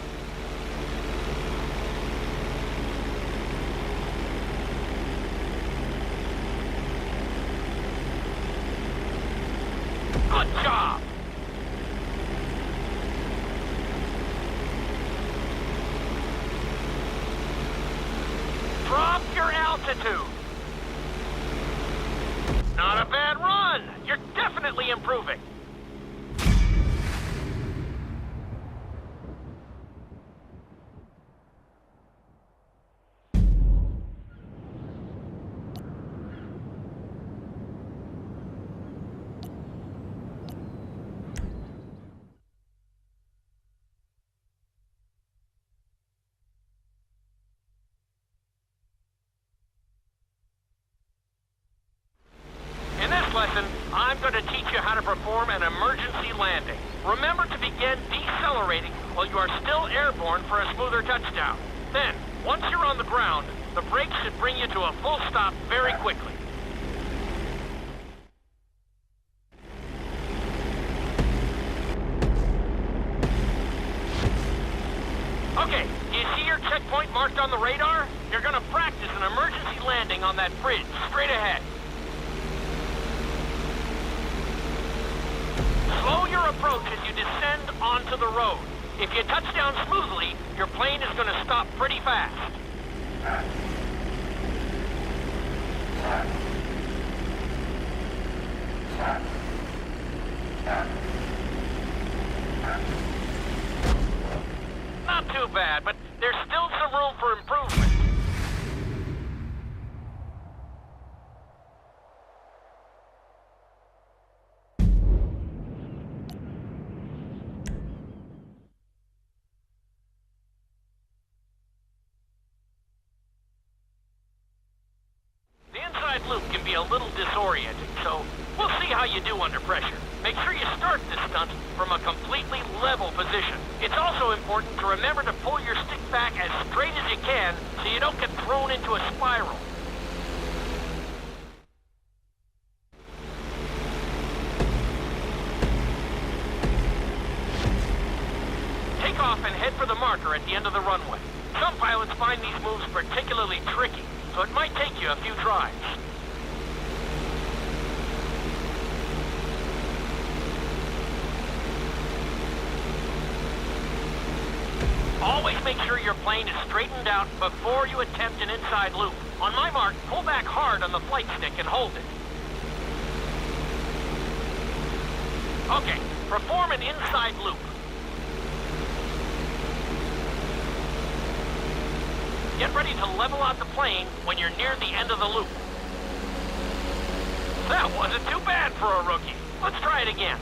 Good job! Drop your altitude! Not a bad run! You're definitely improving! In this lesson, I'm going to teach you how to perform an emergency landing. Remember to begin decelerating while you are still airborne for a smoother touchdown. Then, once you're on the ground, the brakes should bring you to a full stop very quickly. Okay, do you see your checkpoint marked on the radar? You're going to practice an emergency landing on that bridge straight ahead. Slow your approach as you descend onto the road. If you touch down smoothly, your plane is going to stop pretty fast. bad, but there's still some room for improvement. The inside loop can be a little disorienting, so we'll see how you do under pressure. Make sure you start this stunt from a completely level position. It's also important to remember to pull your stick back as straight as you can so you don't get thrown into a spiral. Take off and head for the marker at the end of the runway. Some pilots find these moves particularly tricky, so it might take you a few tries. Always make sure your plane is straightened out before you attempt an inside loop. On my mark, pull back hard on the flight stick and hold it. Okay, perform an inside loop. Get ready to level out the plane when you're near the end of the loop. That wasn't too bad for a rookie. Let's try it again.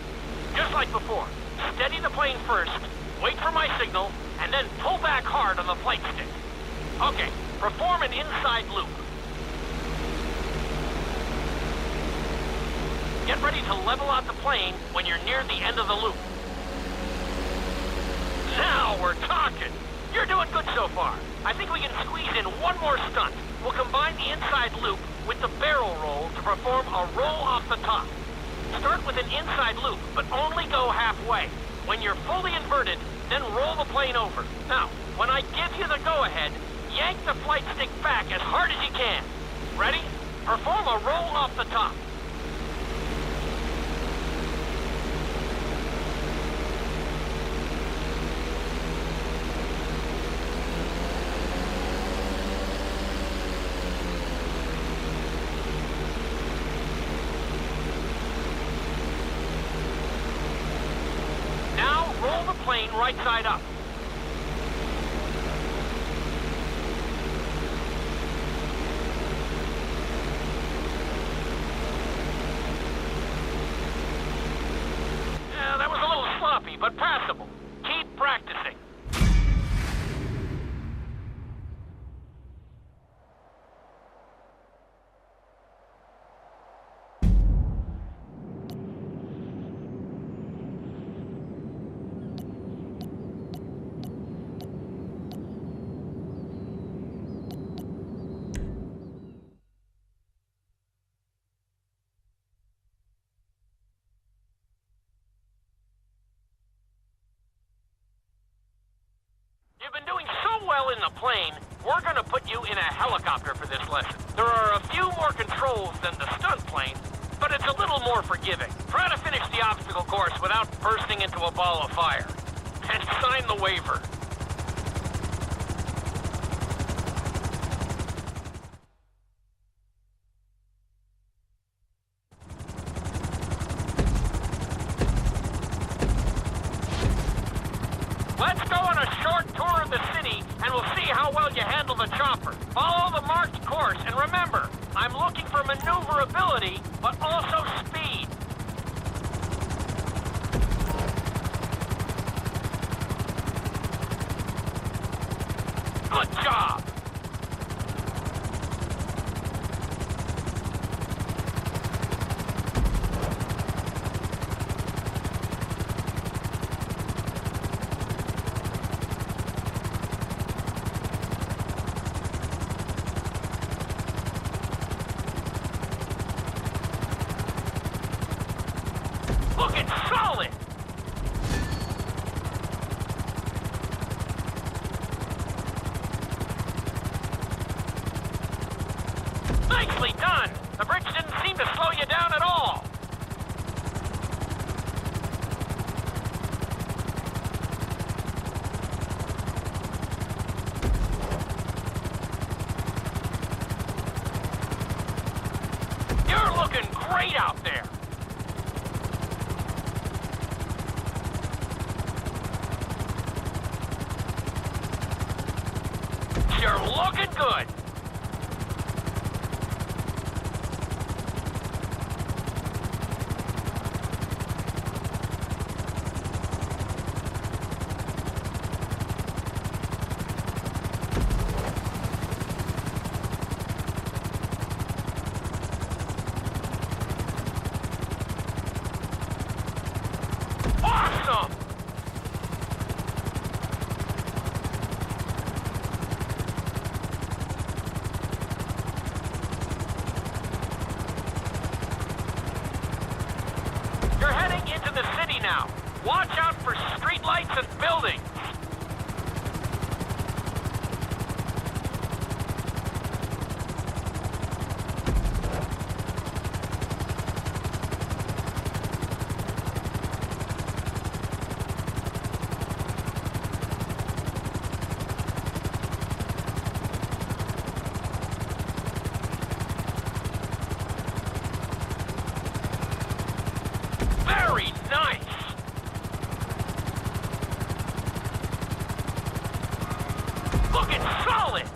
Just like before, steady the plane first, wait for my signal, and then pull back hard on the flight stick. Okay, perform an inside loop. Get ready to level out the plane when you're near the end of the loop. Now we're talking. You're doing good so far. I think we can squeeze in one more stunt. We'll combine the inside loop with the barrel roll to perform a roll off the top. Start with an inside loop, but only go halfway. When you're fully inverted, then roll the plane over. Now, when I give you the go-ahead, yank the flight stick back as hard as you can. Ready? Perform a roll off the top. Plane right side up. Yeah, that was a little sloppy, but passable. Keep practicing. You've been doing so well in the plane, we're gonna put you in a helicopter for this lesson. There are a few more controls than the stunt plane, but it's a little more forgiving. Try to finish the obstacle course without bursting into a ball of fire. And sign the waiver. Let's go on a short tour of the city, and we'll see how well you handle the chopper. Follow the marked course, and remember, I'm looking for maneuverability, but also speed. Good job! Looking solid! Nicely done! The bridge didn't seem to slow you down at all! You're looking great out there! You're looking good. Awesome! You're heading into the city now. Watch out for streetlights and buildings. Very nice! Looking solid!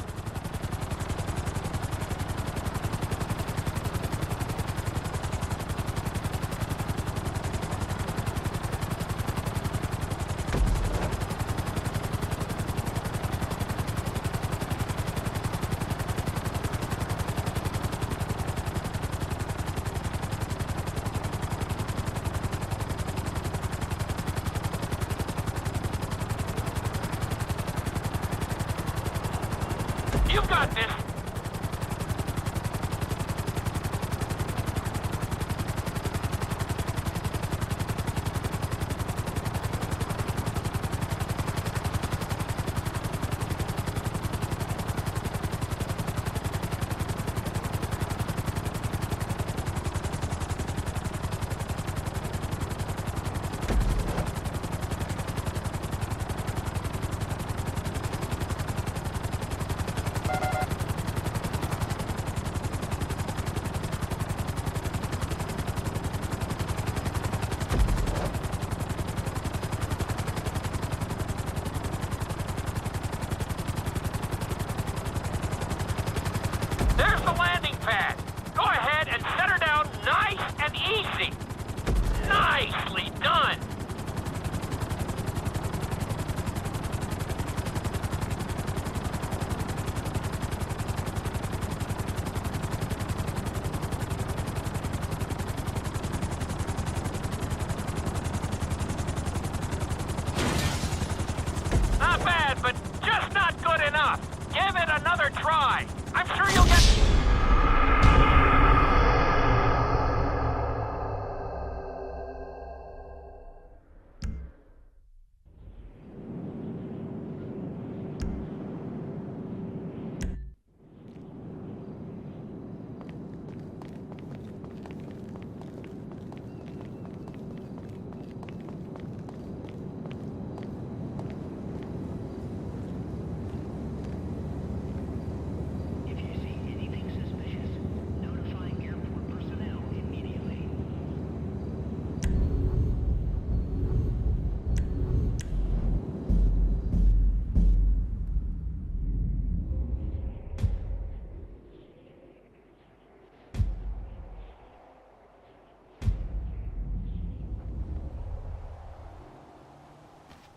You got this! There's the landing pad. Go ahead and set her down nice and easy. Nicely done. Not bad, but just not good enough. Give it another try. I'm sure you'll get...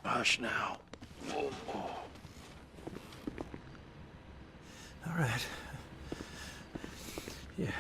Hush now. Oh, oh. All right. Yeah.